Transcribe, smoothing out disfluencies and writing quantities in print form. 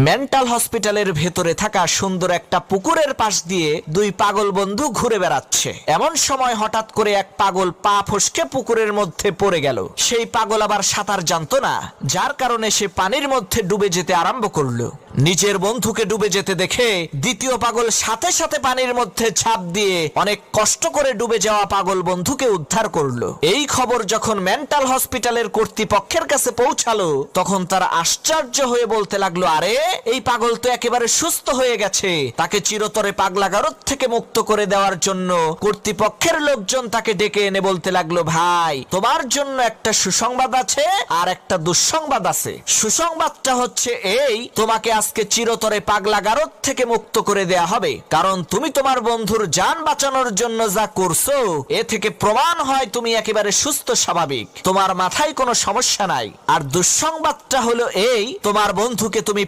Mental হসপিটালের ভেতরে থাকা সুন্দর একটা পুকুরের পাশ দিয়ে দুই পাগল বন্ধু ঘুরে বেড়াচ্ছে। এমন সময় হঠাৎ করে এক পাগল পা ফসকে পুকুরের মধ্যে পড়ে গেল। সেই পাগল আবার সাঁতার জানতো না, যার কারণে সে পানির মধ্যে ডুবে যেতে আরম্ভ করলো। নিজের বন্ধুকে ডুবে যেতে দেখে দ্বিতীয় পাগল সাথে সাথে পানির মধ্যে ঝাঁপ দিয়ে অনেক কষ্ট করে ডুবে যাওয়া পাগল বন্ধুকে উদ্ধার করলো। এই খবর যখন মেন্টাল হসপিটালের কর্তৃপক্ষের কাছে পৌঁছালো, তখন তারা আশ্চর্য হয়ে বলতে লাগলো, আরে এই পাগল তো একেবারে সুস্থ হয়ে গেছে। তাকে চিরতরে পাগলাগারদ থেকে মুক্ত করে দেওয়ার জন্য কর্তৃপক্ষের লোকজন তাকে ডেকে এনে বলতে লাগলো, ভাই তোমার জন্য একটা সুসংবাদ আছে আর একটা দুঃসংবাদ আছে। সুসংবাদটা হচ্ছে এই, তোমাকে আজকে চিরতরে পাগলাগারদ থেকে মুক্ত করে দেয়া হবে, কারণ তুমি তোমার বন্ধুর জান বাঁচানোর জন্য যা করছো এ থেকে প্রমাণ হয় তুমি একেবারে সুস্থ স্বাভাবিক, তোমার মাথায় কোনো সমস্যা নাই। আর দুঃসংবাদটা হলো এই, তোমার বন্ধুকে তুমি